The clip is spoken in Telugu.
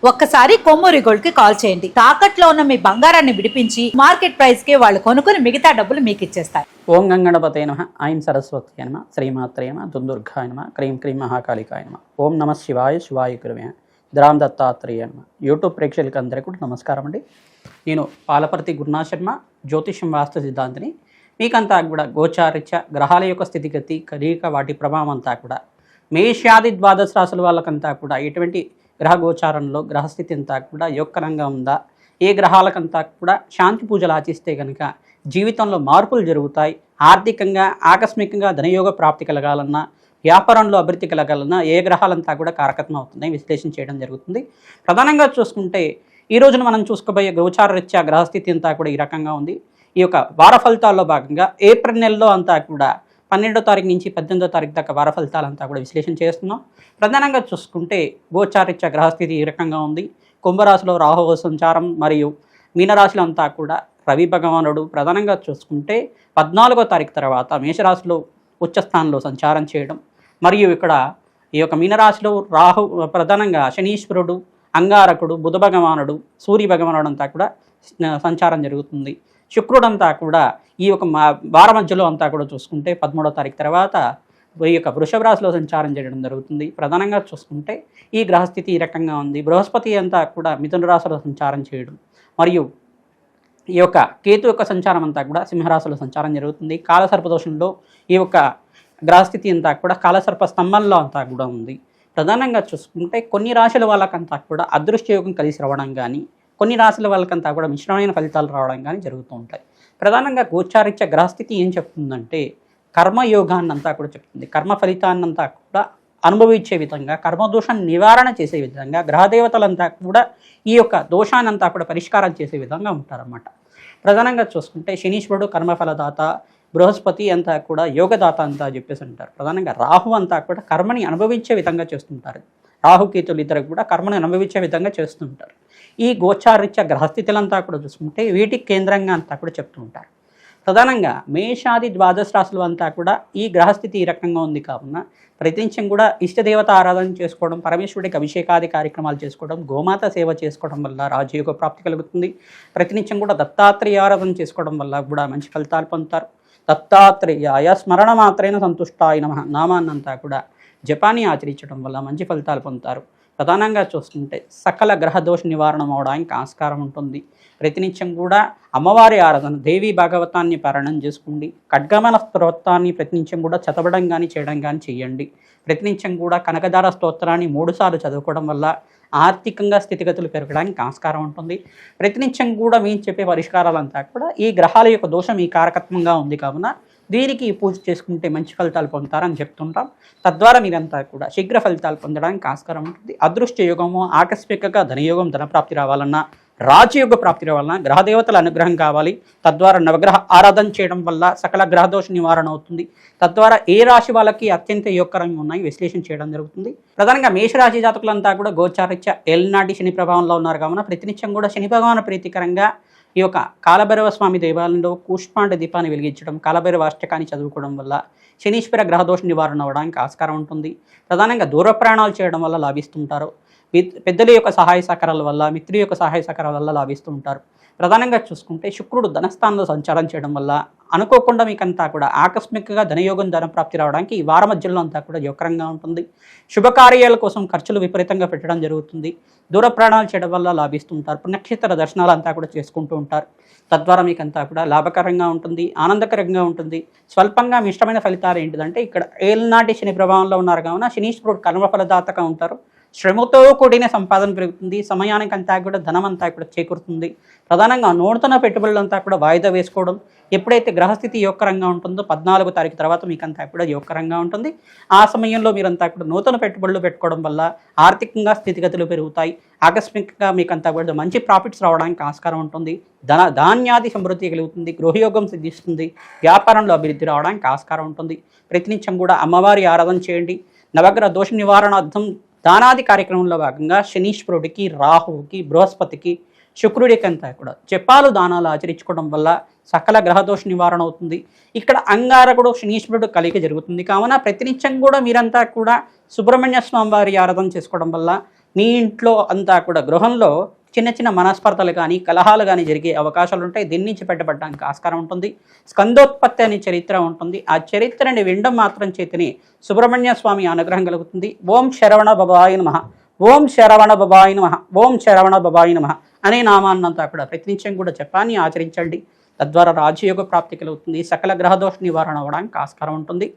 ఒక్కసారి కొమ్మూరి గోల్డ్ కి కాల్ చేయండి. తాకట్లో ఉన్న మీ బంగారాన్ని విడిపించి మార్కెట్ ప్రైస్ కి వాళ్ళు కొనుక్కుని మిగతా డబ్బులు మీకు ఇచ్చేస్తారు. ఓం గంగణపతే నమః, ఐం సరస్వతి నమః, శ్రీమాత్రే నమః, దుందుర్గాయ నమః, క్రీం క్రీం మహాకాళికాయ నమః. ఓం నమః శివాయ, శివాయ గురువే ద్రాం దత్తాత్రేయ నమః. యూట్యూబ్ ప్రేక్షకులకు అందరికీ కూడా నమస్కారం అండి. నేను పాలపర్తి గురునాథ్ శర్మ, జ్యోతిష్యం వాస్తు సిద్ధాంతిని. మీకంతా కూడా గోచారిత్య గ్రహాల యొక్క స్థితిగతి కలీక వాటి ప్రభావం అంతా కూడా మేషాది ద్వాదశ రాశుల వాళ్ళకంతా కూడా ఎటువంటి గ్రహ గోచారంలో గ్రహస్థితి అంతా కూడా యోగకరంగా ఉందా, ఏ గ్రహాలకంతా కూడా శాంతి పూజలు ఆచిస్తే కనుక జీవితంలో మార్పులు జరుగుతాయి, ఆర్థికంగా ఆకస్మికంగా ధనయోగ ప్రాప్తి కలగాలన్నా, వ్యాపారంలో అభివృద్ధి కలగాలన్నా ఏ గ్రహాలంతా కూడా కారకత్వం అవుతున్నాయి విశ్లేషణ చేయడం జరుగుతుంది. ప్రధానంగా చూసుకుంటే ఈ రోజున మనం చూసుకోబోయే గోచార రీత్యా గ్రహస్థితి అంతా కూడా ఈ రకంగా ఉంది. ఈ యొక్క వార ఫలితాల్లో భాగంగా ఏప్రిల్ నెలలో అంతా కూడా 12వ తారీఖు నుంచి 18వ తారీఖు దాకా వార ఫలితాలంతా కూడా విశ్లేషణ చేస్తున్నాం. ప్రధానంగా చూసుకుంటే గోచారిత్య గ్రహస్థితి ఈ రకంగా ఉంది. కుంభరాశిలో రాహువు సంచారం మరియు మీనరాశిలో అంతా కూడా రవి భగవానుడు ప్రధానంగా చూసుకుంటే 14వ తారీఖు తర్వాత మేషరాశిలో ఉచ్చస్థానంలో సంచారం చేయడం, మరియు ఇక్కడ ఈ యొక్క మీనరాశిలో రాహు ప్రధానంగా శనీశ్వరుడు, అంగారకుడు, బుధ భగవానుడు, సూర్య భగవానుడు అంతా కూడా సంచారం జరుగుతుంది. శుక్రుడంతా కూడా ఈ యొక్క వార మధ్యలో అంతా కూడా చూసుకుంటే 13వ తారీఖు తర్వాత ఈ యొక్క వృషభ రాశిలో సంచారం చేయడం జరుగుతుంది. ప్రధానంగా చూసుకుంటే ఈ గ్రహస్థితి ఈ రకంగా ఉంది. బృహస్పతి అంతా కూడా మిథున రాశిలో సంచారం చేయడం, మరియు ఈ యొక్క కేతు యొక్క సంచారం అంతా కూడా సింహరాశిలో సంచారం జరుగుతుంది. కాలసర్పదోషంలో ఈ యొక్క గ్రహస్థితి అంతా కూడా కాలసర్ప స్తంభంలో అంతా కూడా ఉంది. ప్రధానంగా చూసుకుంటే కొన్ని రాశుల వాళ్ళకంతా కూడా అదృష్టయోగం కలిసి రావడం కానీ, కొన్ని రాశుల వాళ్ళకంతా కూడా మిశ్రమైన ఫలితాలు రావడం కానీ జరుగుతూ ఉంటాయి. ప్రధానంగా గోచారిత్య గ్రహస్థితి ఏం చెప్తుందంటే కర్మయోగాన్ని అంతా కూడా చెప్తుంది. కర్మ ఫలితాన్నంతా కూడా అనుభవించే విధంగా, కర్మదోషాన్ని నివారణ చేసే విధంగా గ్రహదేవతలంతా కూడా ఈ యొక్క దోషాన్నంతా కూడా పరిష్కారం చేసే విధంగా ఉంటారన్నమాట. ప్రధానంగా చూసుకుంటే శనీశ్వరుడు కర్మఫలదాత, బృహస్పతి అంతా కూడా యోగదాత అంతా చెప్పేసి అంటారు. ప్రధానంగా రాహు అంతా కూడా కర్మని అనుభవించే విధంగా చేస్తుంటారు. రాహుకేతులు ఇద్దరు కూడా కర్మను అనుభవించే విధంగా చేస్తుంటారు. ఈ గోచారిత్య గ్రహస్థితులంతా కూడా చూసుకుంటే వీటికి కేంద్రంగా అంతా కూడా చెప్తూ ఉంటారు. ప్రధానంగా మేషాది ద్వాదశ రాశులు అంతా కూడా ఈ గ్రహస్థితి ఈ రకంగా ఉంది కావున ప్రతినిత్యం కూడా ఇష్టదేవత ఆరాధన చేసుకోవడం, పరమేశ్వరుడికి అభిషేకాది కార్యక్రమాలు చేసుకోవడం, గోమాత సేవ చేసుకోవడం వల్ల రాజయోగ ప్రాప్తి కలుగుతుంది. ప్రతినిత్యం కూడా దత్తాత్రేయ ఆరాధన చేసుకోవడం వల్ల కూడా మంచి ఫలితాలు పొందుతారు. దత్తాత్రేయాయ స్మరణ మాత్రైన సంతుష్టాయ నమః నామాన్నంతా కూడా జపాన్ని ఆచరించడం వల్ల మంచి ఫలితాలు పొందుతారు. ప్రధానంగా చూస్తుంటే సకల గ్రహ దోష నివారణ అవడానికి ఆస్కారం ఉంటుంది. ప్రతినిత్యం కూడా అమ్మవారి ఆరాధన, దేవీ భాగవతాన్ని పారాయణం చేసుకోండి. ఖడ్గమన స్తోత్రాన్ని ప్రతినిత్యం కూడా చదవడం కానీ చేయడం కానీ చేయండి. ప్రతినిత్యం కూడా కనకదార స్తోత్రాన్ని 3 సార్లు చదువుకోవడం వల్ల ఆర్థికంగా స్థితిగతులు పెరగడానికి ఆస్కారం ఉంటుంది. ప్రతినిత్యం కూడా మేము చెప్పే పరిష్కారాలంతా కూడా ఈ గ్రహాల యొక్క దోషం ఈ కారకత్వంగా ఉంది కావున దీనికి పూజ చేసుకుంటే మంచి ఫలితాలు పొందుతారని చెప్తుంటాం. తద్వారా మీరంతా కూడా శీఘ్ర ఫలితాలు పొందడానికి ఆస్కారం ఉంటుంది. అదృష్ట యోగము, ఆకస్మికంగా ధనయోగం, ధనప్రాప్తి రావాలన్నా, రాజయోగ ప్రాప్తి రావాలన్నా గ్రహదేవతల అనుగ్రహం కావాలి. తద్వారా నవగ్రహ ఆరాధన చేయడం వల్ల సకల గ్రహదోష నివారణ అవుతుంది. తద్వారా ఏ రాశి వాళ్ళకి అత్యంత యోగకరంగా ఉన్నాయి విశ్లేషణ చేయడం జరుగుతుంది. ప్రధానంగా మేషరాశి జాతకులంతా కూడా గోచారిత్య ఏళ్ళనాటి శని ప్రభావంలో ఉన్నారు కావున ప్రతినిత్యం కూడా శని భగవాన్ ప్రీతికరంగా ఈ యొక్క కాలభైరవ స్వామి దేవాలయంలో కూష్మాండ దీపాన్ని వెలిగించడం, కాలభైరవ అష్టకాన్ని చదువుకోవడం వల్ల శనీశ్వర గ్రహదోష నివారణ అవ్వడానికి ఆస్కారం ఉంటుంది. ప్రధానంగా దూర ప్రయాణాలు చేయడం వల్ల లాభిస్తుంటారు. పెద్దల యొక్క సహాయ సహకారాల వల్ల, మిత్రుల యొక్క సహాయ సహకారాల వల్ల లాభిస్తూ ఉంటారు. ప్రధానంగా చూసుకుంటే శుక్రుడు ధనస్థానంలో సంచారం చేయడం వల్ల అనుకోకుండా మీకంతా కూడా ఆకస్మికంగా ధనయోగం, ధన ప్రాప్తి రావడానికి ఈ వార మధ్యలో అంతా కూడా యోగకరంగా ఉంటుంది. శుభకార్యాల కోసం ఖర్చులు విపరీతంగా పెట్టడం జరుగుతుంది. దూర ప్రయాణాలు చేయడం వల్ల లాభిస్తుంటారు. పుణ్యక్షేత్ర దర్శనాలు అంతా కూడా చేసుకుంటూ ఉంటారు. తద్వారా మీకంతా కూడా లాభకరంగా ఉంటుంది, ఆనందకరంగా ఉంటుంది. స్వల్పంగా మిష్టమైన ఫలితాలు ఏంటిదంటే ఇక్కడ ఏళ్ళనాటి శని ప్రభావంలో ఉన్నారు కావున శనీశ్వరుడు కర్మఫలదాతగా ఉంటారు. శ్రమతో కూడిన సంపాదన పెరుగుతుంది. సమయానికి అంతా కూడా ధనం అంతా కూడా చేకూరుతుంది. ప్రధానంగా నూతన పెట్టుబడులంతా కూడా వాయిదా వేసుకోవడం, ఎప్పుడైతే గ్రహస్థితి యోగకరంగా ఉంటుందో 14వ తారీఖు తర్వాత మీకంతా కూడా యోగకరంగా ఉంటుంది. ఆ సమయంలో మీరంతా కూడా నూతన పెట్టుబడులు పెట్టుకోవడం వల్ల ఆర్థికంగా స్థితిగతులు పెరుగుతాయి. ఆకస్మికంగా మీకంతా కూడా మంచి ప్రాఫిట్స్ రావడానికి ఆస్కారం ఉంటుంది. ధాన్యాది సమృద్ధి కలుగుతుంది. గృహయోగం సిద్ధిస్తుంది. వ్యాపారంలో అభివృద్ధి రావడానికి ఆస్కారం ఉంటుంది. ప్రతినిత్యం కూడా అమ్మవారి ఆరాధన చేయండి. నవగ్రహ దోష నివారణార్థం దానాది కార్యక్రమంలో భాగంగా శనీశ్వరుడికి, రాహువుకి, బృహస్పతికి, శుక్రుడికి అంతా కూడా జపాలు దానాలు ఆచరించుకోవడం వల్ల సకల గ్రహదోష నివారణ అవుతుంది. ఇక్కడ అంగారకుడు శనీశ్వరుడు కలిగి జరుగుతుంది కావున ప్రతినిత్యం కూడా మీరంతా కూడా సుబ్రహ్మణ్య స్వామి వారి ఆరాధన చేసుకోవడం వల్ల మీ ఇంట్లో అంతా కూడా గృహంలో చిన్న చిన్న మనస్పర్ధలు కానీ కలహాలు కానీ జరిగే అవకాశాలు ఉంటాయి. దీని నుంచి బయటపడడానికి ఆస్కారం ఉంటుంది. స్కందోత్పత్తి అనే చరిత్ర ఉంటుంది. ఆ చరిత్రని వినడం మాత్రం చేతిని సుబ్రహ్మణ్య స్వామి అనుగ్రహం కలుగుతుంది. ఓం శరవణ బబాయ నమః, ఓం శరవణ బబాయ నమః, ఓం శరవణ బబాయ నమః అనే నామాన్నంతా కూడా ప్రతినిత్యం కూడా జపాన్ని ఆచరించండి. తద్వారా రాజయోగ ప్రాప్తి కలుగుతుంది. సకల గ్రహదోష నివారణ అవ్వడానికి ఆస్కారం ఉంటుంది.